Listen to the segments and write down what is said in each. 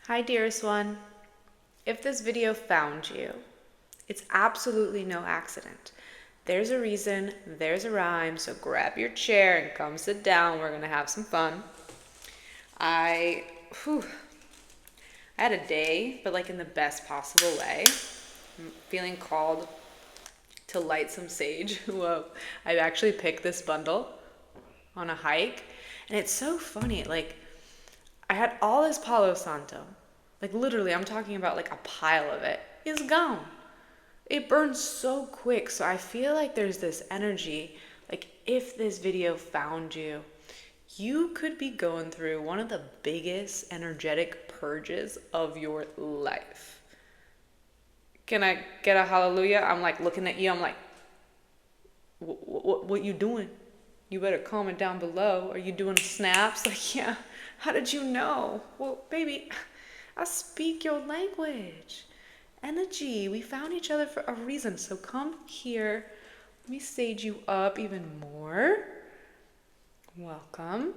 Hi, dearest one. If this video found you, it's absolutely no accident. There's a reason, there's a rhyme, so grab your chair and come sit down. We're gonna have some fun. I, whew, I had a day, but like in the best possible way. I'm feeling called to light some sage. Whoa. I actually picked this bundle on a hike, and it's so funny. Like, I had all this Palo Santo. Like, literally, I'm talking about like a pile of it is gone. It burns so quick. So I feel like there's this energy. Like, if this video found you, you could be going through one of the biggest energetic purges of your life. Can I get a hallelujah? I'm like looking at you. I'm like, what you doing? You better comment down below. Are you doing snaps? Like, yeah. How did you know? Well, baby, I speak your language. Energy. We found each other for a reason. So come here. Let me stage you up even more. Welcome.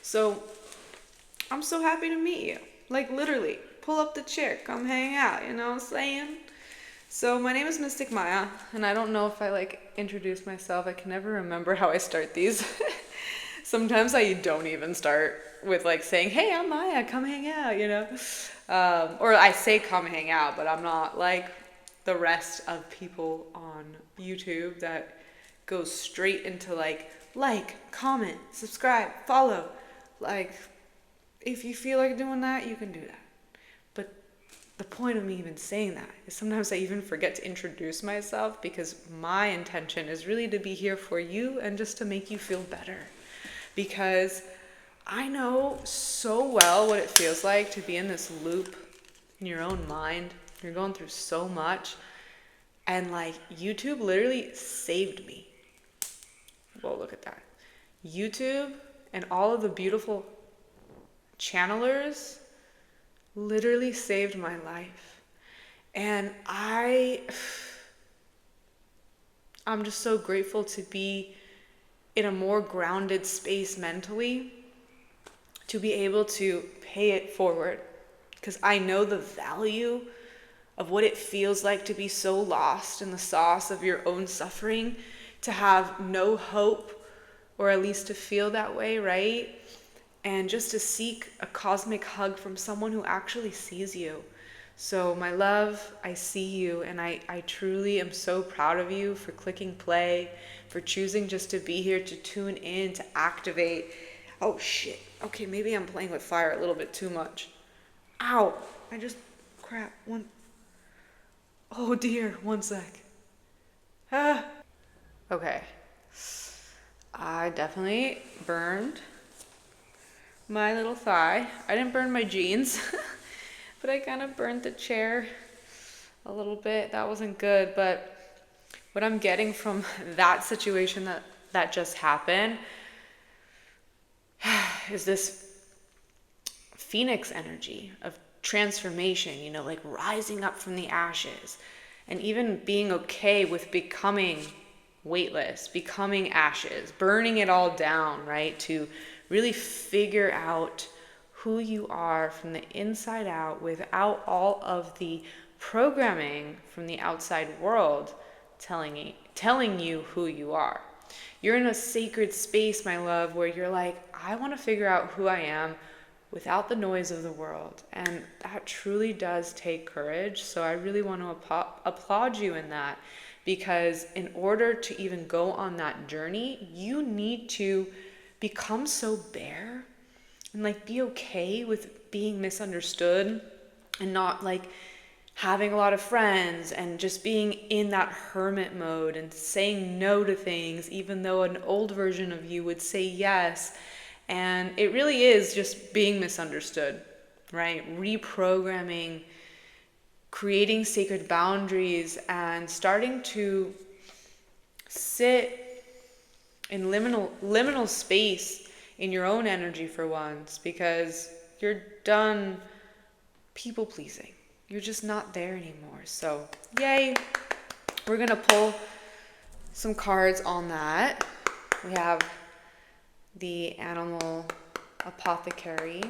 So, I'm so happy to meet you. Like, literally, pull up the chair. Come hang out. You know what I'm saying? So my name is Mystic Maya, and I don't know if I like introduce myself. I can never remember how I start these. Sometimes I don't even start with like saying, "Hey, I'm Maya, come hang out," you know? Or I say "come hang out," but I'm not like the rest of people on YouTube that goes straight into like, comment, subscribe, follow. Like, if you feel like doing that, you can do that. But the point of me even saying that is sometimes I even forget to introduce myself because my intention is really to be here for you and just to make you feel better. Because I know so well what it feels like to be in this loop in your own mind. You're going through so much. And like, YouTube literally saved me. Whoa, look at that. YouTube and all of the beautiful channelers literally saved my life. And I'm just so grateful to be in a more grounded space mentally, to be able to pay it forward, because I know the value of what it feels like to be so lost in the sauce of your own suffering, to have no hope, or at least to feel that way, right? And just to seek a cosmic hug from someone who actually sees you. So my love, I see you, and I truly am so proud of you for clicking play, for choosing just to be here, to tune in, to activate. Oh shit, okay, maybe I'm playing with fire a little bit too much. Ow, crap, oh dear, one sec. Ah. Okay, I definitely burned my little thigh. I didn't burn my jeans, but I kind of burned the chair a little bit. That wasn't good, but what I'm getting from that situation that just happened is this phoenix energy of transformation, you know, like rising up from the ashes and even being okay with becoming weightless, becoming ashes, burning it all down, right? To really figure out who you are from the inside out without all of the programming from the outside world telling you who you are. You're in a sacred space, my love, where you're like, I want to figure out who I am without the noise of the world. And that truly does take courage. So I really want to applaud you in that, because in order to even go on that journey, you need to become so bare and like be okay with being misunderstood and not like having a lot of friends and just being in that hermit mode and saying no to things, even though an old version of you would say yes. And it really is just being misunderstood, right? Reprogramming, creating sacred boundaries, and starting to sit in liminal space in your own energy for once, because you're done people pleasing. You're just not there anymore. So yay, we're gonna pull some cards on that. We have the animal apothecary.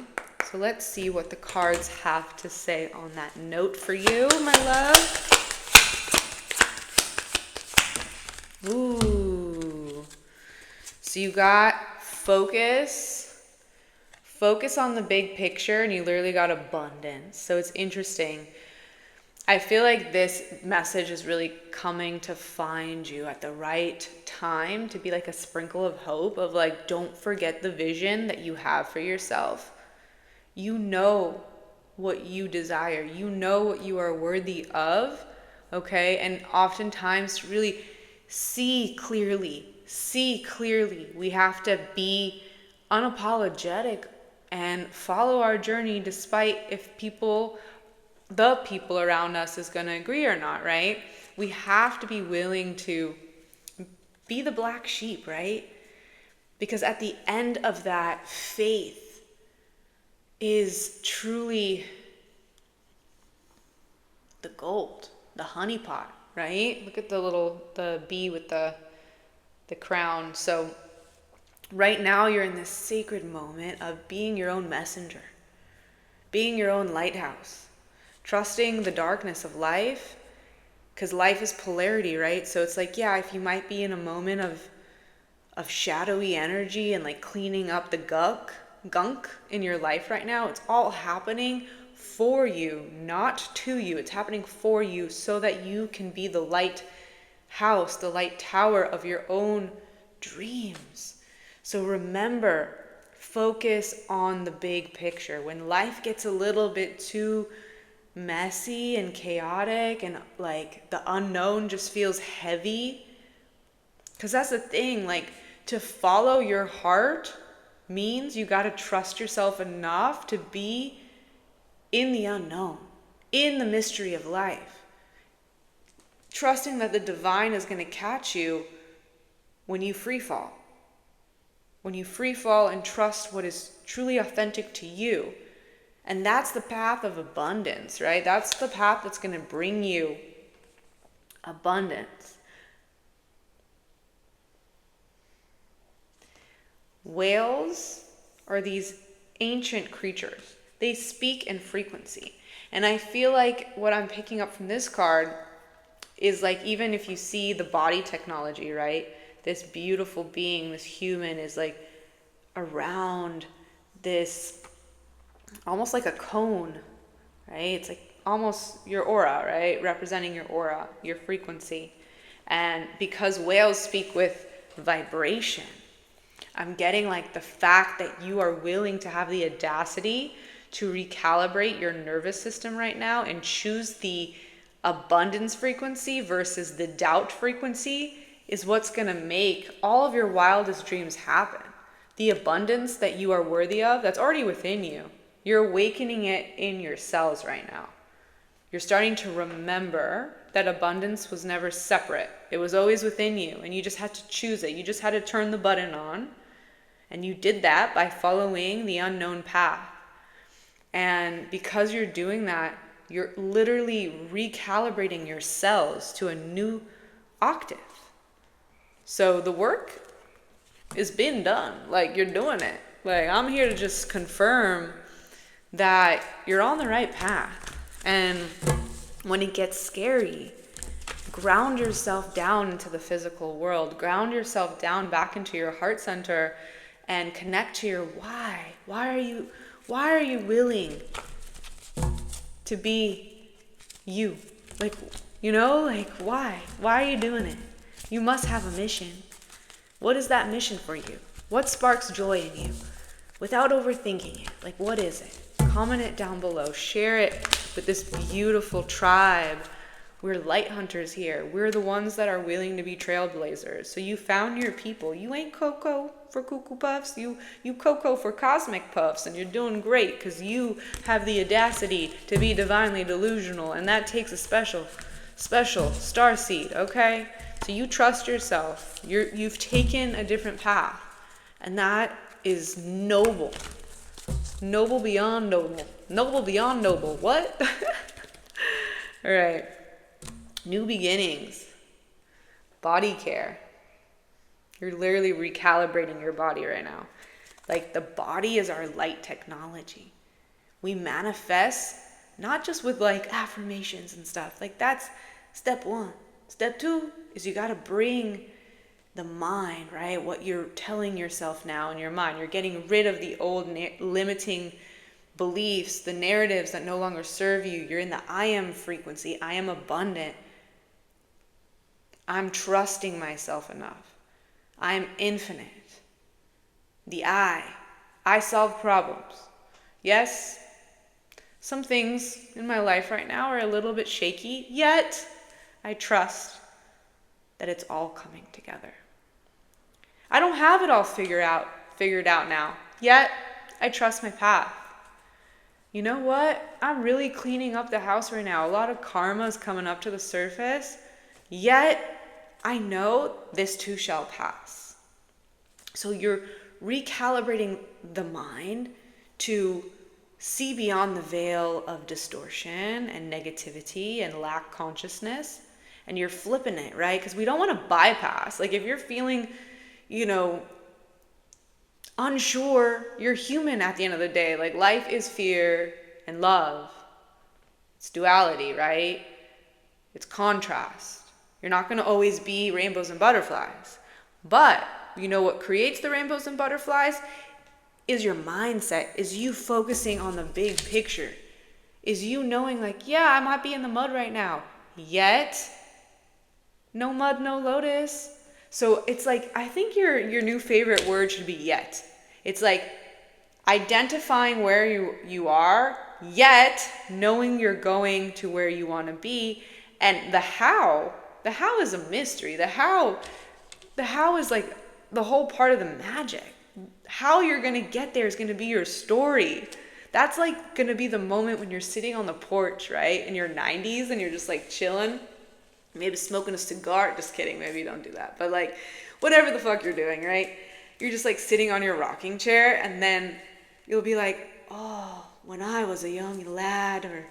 So let's see what the cards have to say on that note for you, my love. Ooh. So you got focus on the big picture, and you literally got abundance. So it's interesting. I feel like this message is really coming to find you at the right time, to be like a sprinkle of hope of like, don't forget the vision that you have for yourself. You know what you desire. You know what you are worthy of, okay? And oftentimes to really see clearly. We have to be unapologetic and follow our journey despite if the people around us is going to agree or not, right? We have to be willing to be the black sheep, right? Because at the end of that, faith is truly the gold, the honeypot, right? Look at the bee with the crown. So right now you're in this sacred moment of being your own messenger, being your own lighthouse, trusting the darkness of life, because life is polarity, right? So it's like, yeah, if you might be in a moment of shadowy energy and like cleaning up the gunk in your life right now, it's all happening for you, not to you. It's happening for you so that you can be the lighthouse, the light tower of your own dreams. So remember, focus on the big picture. When life gets a little bit too messy and chaotic and like the unknown just feels heavy, because that's the thing, like to follow your heart means you got to trust yourself enough to be in the unknown, in the mystery of life, trusting that the divine is going to catch you when you free fall and trust what is truly authentic to you. And that's the path of abundance, right? That's the path that's going to bring you abundance. Whales are these ancient creatures. They speak in frequency. And I feel like what I'm picking up from this card is like, even if you see the body technology, right? This beautiful being, this human is like around this almost like a cone, right? It's like almost your aura, right? Representing your aura, your frequency. And because whales speak with vibration, I'm getting like the fact that you are willing to have the audacity to recalibrate your nervous system right now and choose the abundance frequency versus the doubt frequency is what's going to make all of your wildest dreams happen. The abundance that you are worthy of, that's already within you. You're awakening it in your cells right now. You're starting to remember that abundance was never separate. It was always within you, and you just had to choose it. You just had to turn the button on, and you did that by following the unknown path. And because you're doing that, you're literally recalibrating your cells to a new octave. So the work is being done. Like, you're doing it. Like, I'm here to just confirm that you're on the right path. And when it gets scary, ground yourself down into the physical world. Ground yourself down back into your heart center and connect to your why. Why are you willing to be you? Like, like why? Why are you doing it? You must have a mission. What is that mission for you? What sparks joy in you? Without overthinking it, like what is it? Comment it down below. Share it with this beautiful tribe. We're light hunters here. We're the ones that are willing to be trailblazers. So you found your people. You ain't Coco for Cuckoo Puffs. You Coco for Cosmic Puffs. And you're doing great because you have the audacity to be divinely delusional. And that takes a special star seed, okay? So you trust yourself. You've taken a different path. And that is noble. Noble beyond noble. Noble beyond noble. What? All right. New beginnings. Body care. You're literally recalibrating your body right now. Like, the body is our light technology. We manifest not just with like affirmations and stuff. Like that's step one. Step two is you got to bring the mind, right? What you're telling yourself now in your mind. You're getting rid of the old limiting beliefs, the narratives that no longer serve you. You're in the I am frequency. I am abundant. I'm trusting myself enough. I'm infinite. The I solve problems. Yes, some things in my life right now are a little bit shaky, yet I trust that it's all coming together. I don't have it all figured out now, yet I trust my path. You know what? I'm really cleaning up the house right now. A lot of karma is coming up to the surface, yet I know this too shall pass. So you're recalibrating the mind to see beyond the veil of distortion and negativity and lack consciousness, and you're flipping it, right? Because we don't want to bypass. Like if you're feeling, unsure, you're human at the end of the day. Like life is fear and love. It's duality, right? It's contrast. You're not going to always be rainbows and butterflies. But you know what creates the rainbows and butterflies is your mindset, is you focusing on the big picture, is you knowing like, yeah, I might be in the mud right now, yet no mud, no lotus. So it's like, I think your new favorite word should be yet. It's like identifying where you are, yet knowing you're going to where you want to be. And the how is a mystery. The how is like the whole part of the magic. How you're going to get there is going to be your story. That's like going to be the moment when you're sitting on the porch, right? In your 90s and you're just like chilling, maybe smoking a cigar. Just kidding. Maybe you don't do that. But like whatever the fuck you're doing, right? You're just like sitting on your rocking chair and then you'll be like, oh, when I was a young lad or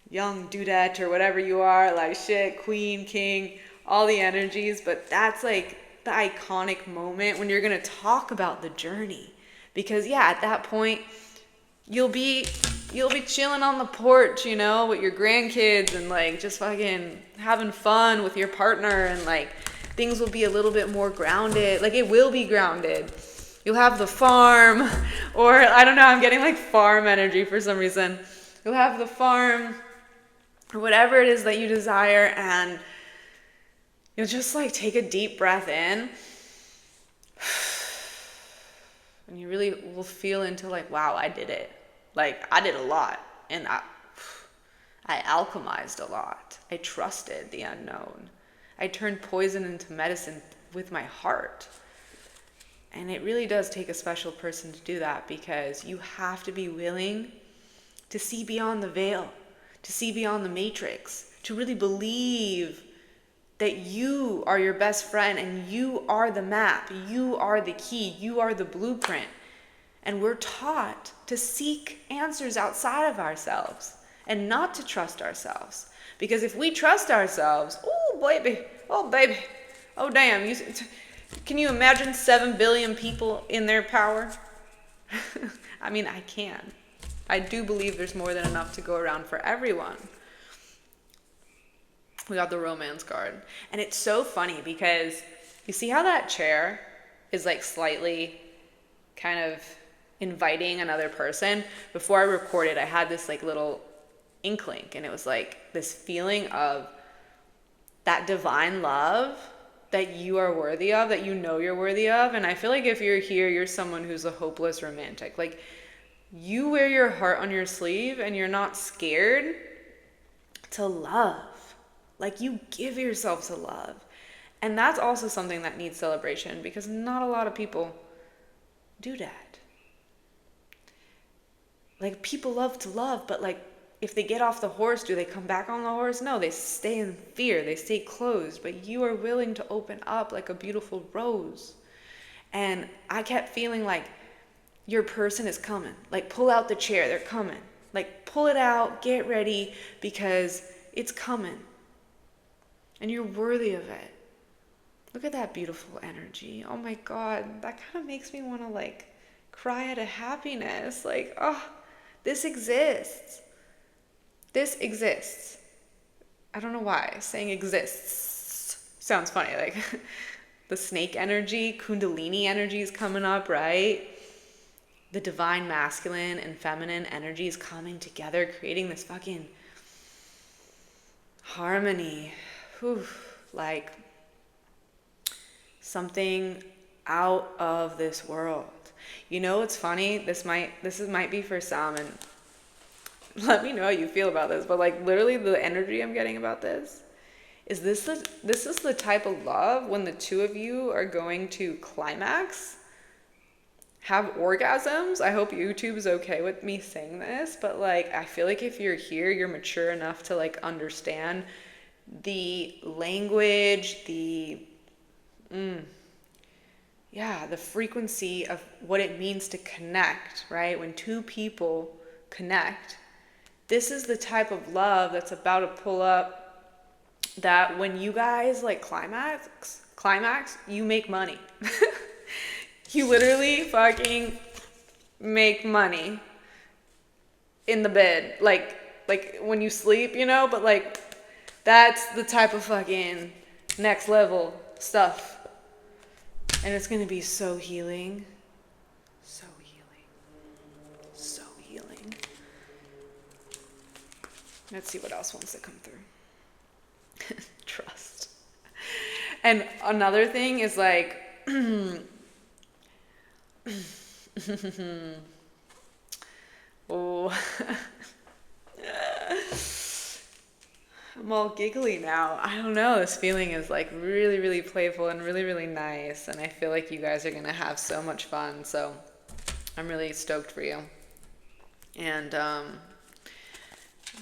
young dudette or whatever you are, like shit, queen, king, all the energies. But that's like the iconic moment when you're going to talk about the journey, because at that point you'll be chilling on the porch, with your grandkids and like just fucking having fun with your partner, and like things will be a little bit more grounded. Like it will be grounded. You'll have the farm, or I don't know, I'm getting like farm energy for some reason. You'll have the farm or whatever it is that you desire, and you'll just like take a deep breath in and you really will feel into like, wow, I did it. Like I did a lot, and I alchemized a lot. I trusted the unknown. I turned poison into medicine with my heart. And it really does take a special person to do that, because you have to be willing to see beyond the veil, to see beyond the matrix, to really believe that you are your best friend and you are the map, you are the key, you are the blueprint. And we're taught to seek answers outside of ourselves and not to trust ourselves. Because if we trust ourselves, oh baby, oh damn, can you imagine 7 billion people in their power? I mean, I can. I do believe there's more than enough to go around for everyone. We got the romance card. And it's so funny because you see how that chair is like slightly kind of inviting another person? Before I recorded, I had this like little inkling, and it was like this feeling of that divine love that you are worthy of, that you know you're worthy of. And I feel like if you're here, you're someone who's a hopeless romantic. Like you wear your heart on your sleeve and you're not scared to love. Like you give yourself to love. And that's also something that needs celebration, because not a lot of people do that. Like people love to love, but like if they get off the horse, do they come back on the horse? No, they stay in fear. They stay closed. But you are willing to open up like a beautiful rose. And I kept feeling like your person is coming. Like pull out the chair. They're coming. Like pull it out. Get ready, because it's coming. And you're worthy of it. Look at that beautiful energy. Oh my God. That kind of makes me want to like cry out of happiness. Like, oh, This exists. This exists. I don't know why saying exists sounds funny. Like the snake energy, Kundalini energy is coming up, right? The divine masculine and feminine energies coming together, creating this fucking harmony. Whew, like something out of this world. You know what's funny? This might be for some, and let me know how you feel about this, but like literally the energy I'm getting about this is this is the type of love when the two of you are going to climax, have orgasms. I hope YouTube is okay with me saying this, but like I feel like if you're here, you're mature enough to like understand the language, the the frequency of what it means to connect, right? When two people connect, this is the type of love that's about to pull up, that when you guys like climax, you make money. You literally fucking make money in the bed. Like when you sleep, you know, but like that's the type of fucking next level stuff. And it's going to be so healing. So healing. So healing. Let's see what else wants to come through. Trust. And another thing is like, oh, I'm all giggly now. I don't know. This feeling is like really, really playful and really, really nice. And I feel like you guys are going to have so much fun. So I'm really stoked for you. And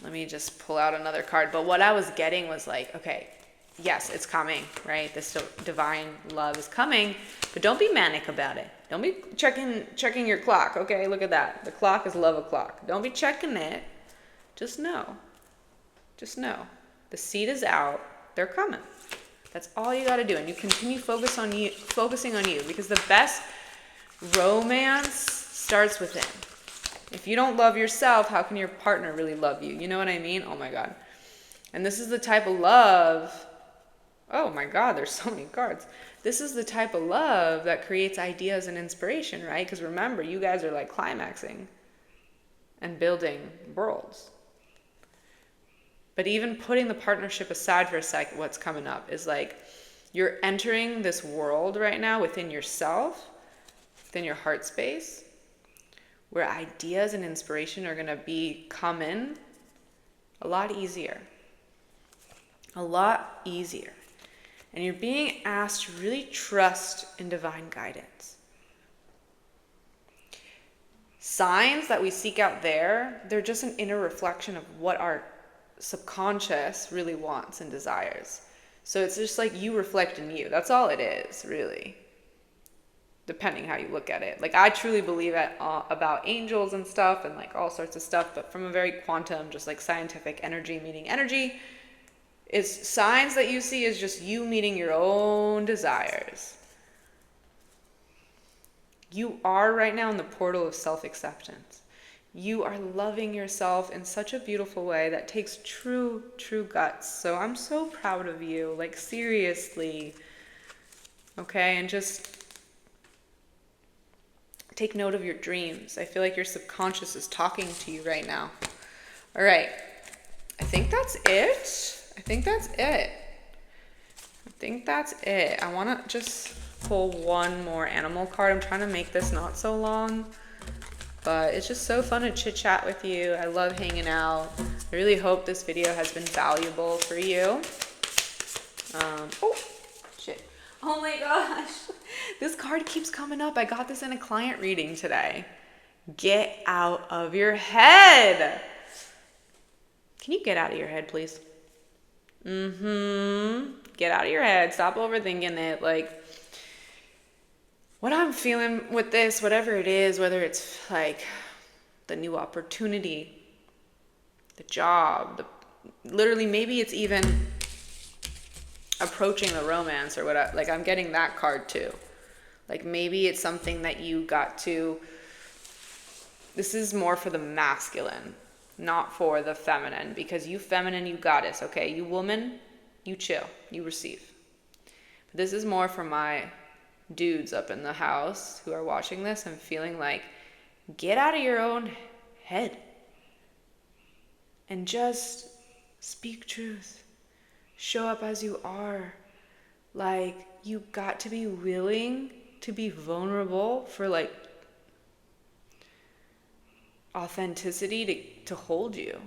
let me just pull out another card. But what I was getting was like, okay, yes, it's coming, right? This divine love is coming, but don't be manic about it. Don't be checking your clock. Okay, look at that. The clock is love o'clock. Don't be checking it. Just know. Just know. The seed is out. They're coming. That's all you got to do. And you continue focusing on you, because the best romance starts within. If you don't love yourself, how can your partner really love you? You know what I mean? Oh my God. And this is the type of love. Oh my God, there's so many cards. This is the type of love that creates ideas and inspiration, right? Because remember, you guys are like climaxing and building worlds. But even putting the partnership aside for a sec, what's coming up is like you're entering this world right now within yourself, within your heart space, where ideas and inspiration are going to be coming a lot easier. A lot easier. And you're being asked to really trust in divine guidance. Signs that we seek out there, they're just an inner reflection of what our subconscious really wants and desires. So it's just like you reflect in you. That's all it is, really. Depending how you look at it. Like I truly believe about angels and stuff and like all sorts of stuff, but from a very quantum, just like scientific energy, meaning energy is signs that you see is just you meeting your own desires. You are right now in the portal of self-acceptance. You are loving yourself in such a beautiful way that takes true guts. So I'm so proud of you, like seriously. Okay, and just take note of your dreams. I feel like your subconscious is talking to you right now. All right, I think that's it. I want to just pull one more animal card. I'm trying to make this not so long, but it's just so fun to chit chat with you. I love hanging out. I really hope this video has been valuable for you. Oh, shit. Oh my gosh. This card keeps coming up. I got this in a client reading today. Get out of your head. Can you get out of your head, please? Get out of your head. Stop overthinking it. Like, what I'm feeling with this, whatever it is, whether it's like the new opportunity, the job, literally maybe it's even approaching the romance or whatever. Like I'm getting that card too. Like maybe it's something that you got to This is more for the masculine, not for the feminine, because you feminine, you goddess, okay? You woman, you chill, you receive. But this is more for my dudes up in the house who are watching this and feeling like, get out of your own head and just speak truth. Show up as you are. Like, you got to be willing to be vulnerable for like authenticity to hold you.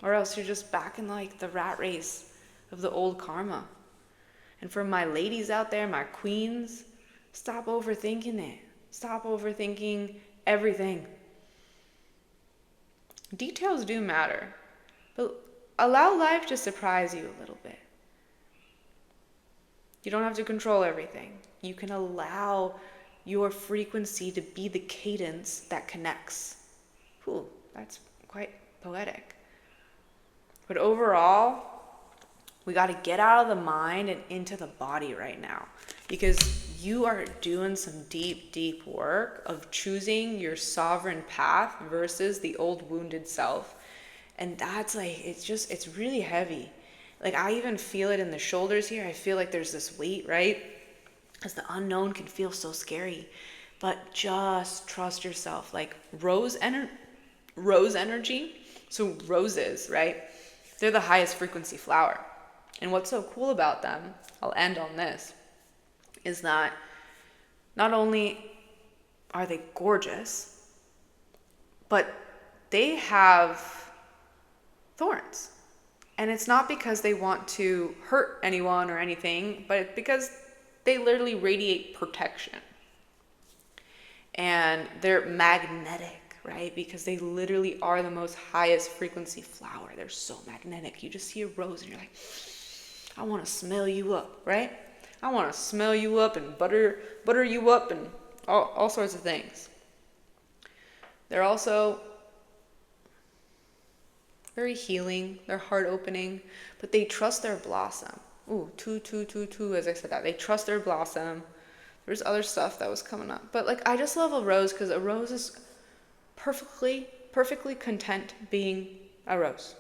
Or else you're just back in like the rat race of the old karma. And for my ladies out there, my queens, stop overthinking it. Stop overthinking everything. Details do matter, but allow life to surprise you a little bit. You don't have to control everything. You can allow your frequency to be the cadence that connects. Ooh, that's quite poetic. But overall, we got to get out of the mind and into the body right now, because you are doing some deep, deep work of choosing your sovereign path versus the old wounded self. And that's like, it's really heavy. Like, I even feel it in the shoulders here. I feel like there's this weight, right? Because the unknown can feel so scary. But just trust yourself. Like rose energy. So roses, right? They're the highest frequency flower. And what's so cool about them, I'll end on this, is that not only are they gorgeous, but they have thorns. And it's not because they want to hurt anyone or anything, but it's because they literally radiate protection. And they're magnetic, right? Because they literally are the most highest frequency flower. They're so magnetic. You just see a rose and you're like, I want to smell you up, right? I want to smell you up and butter you up and all sorts of things. They're also very healing. They're heart opening, but they trust their blossom. Ooh, two, as I said that. They trust their blossom. There's other stuff that was coming up. But like, I just love a rose because a rose is perfectly content being a rose.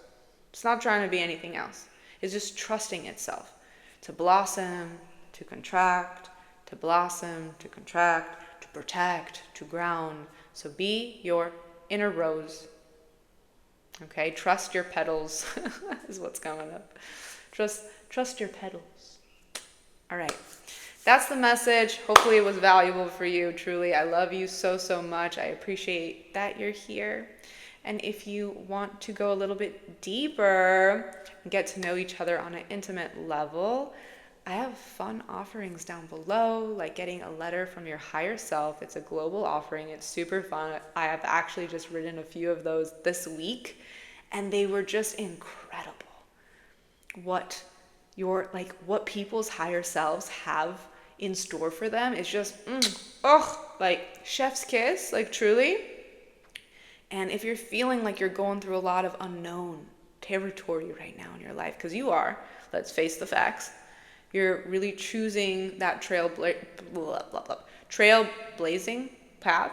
It's not trying to be anything else. It's just trusting itself to blossom, to contract, to blossom, to contract, to protect, to ground. So be your inner rose. Okay, trust your petals is what's coming up. Trust your petals. All right. That's the message. Hopefully it was valuable for you. Truly, I love you so, so much. I appreciate that you're here. And if you want to go a little bit deeper and get to know each other on an intimate level, I have fun offerings down below, like getting a letter from your higher self. It's a global offering. It's super fun. I have actually just written a few of those this week, and they were just incredible. What people's higher selves have in store for them is just, like chef's kiss, like truly. And if you're feeling like you're going through a lot of unknown territory right now in your life, because you are, let's face the facts, you're really choosing that trailblazing path.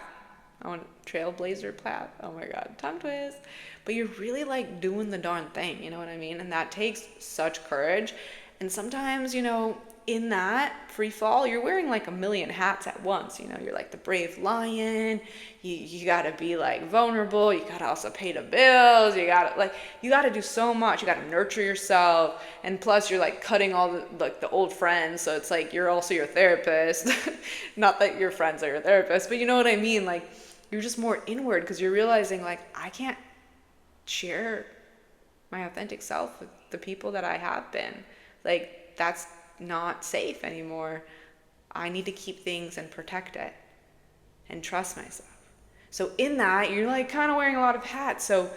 I want trailblazer path. Oh my God, tongue twist. But you're really like doing the darn thing, you know what I mean? And that takes such courage. And sometimes, in that free fall, you're wearing like a million hats at once. You're like the brave lion. You gotta be like vulnerable. You gotta also pay the bills. You gotta do so much. You gotta nurture yourself. And plus you're like cutting all the old friends. So it's like, you're also your therapist. Not that your friends are your therapist, but you know what I mean? Like, you're just more inward because you're realizing like, I can't share my authentic self with the people that I have been. Like, that's not safe anymore. I need to keep things and protect it and trust myself. So in that, you're like kind of wearing a lot of hats. So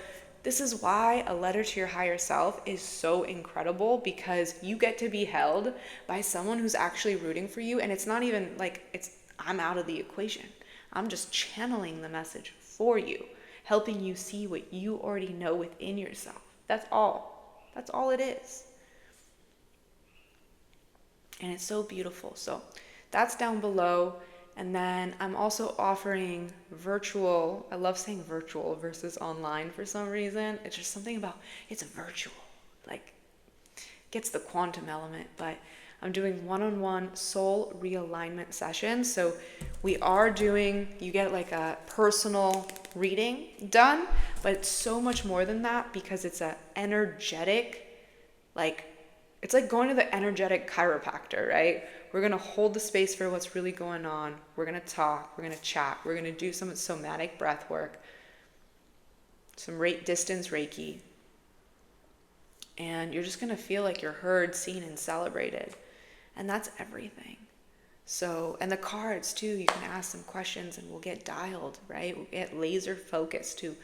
this is why a letter to your higher self is so incredible, because you get to be held by someone who's actually rooting for you. And it's not even like I'm out of the equation. I'm just channeling the message for you, helping you see what you already know within yourself. That's all. That's all it is. And it's so beautiful. So that's down below. And then I'm also offering virtual. I love saying virtual versus online for some reason. It's just something about it's virtual. Like, gets the quantum element, but I'm doing one-on-one soul realignment sessions. So we are doing, you get like a personal reading done, but it's so much more than that because it's a energetic, like, it's like going to the energetic chiropractor, right? We're going to hold the space for what's really going on. We're going to talk, we're going to chat, we're going to do some somatic breath work, some distance Reiki, and you're just going to feel like you're heard, seen, and celebrated. And that's everything. So, and the cards too, you can ask some questions and we'll get dialed, right? We'll get laser focused to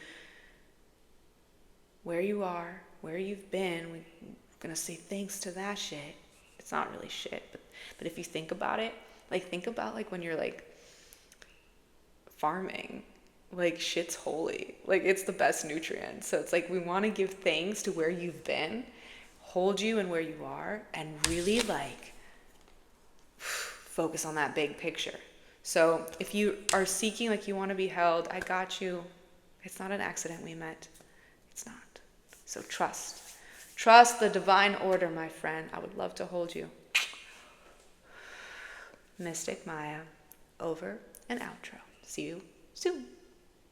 where you are, where you've been. We're going to say thanks to that shit. It's not really shit, but if you think about it, like think about like when you're like farming, like shit's holy. Like it's the best nutrient. So it's like we want to give thanks to where you've been, hold you and where you are, and really like focus on that big picture. So if you are seeking, like you want to be held, I got you. It's not an accident we met. It's not. So trust. Trust the divine order, my friend. I would love to hold you. Mystic Maya, over and outro. See you soon.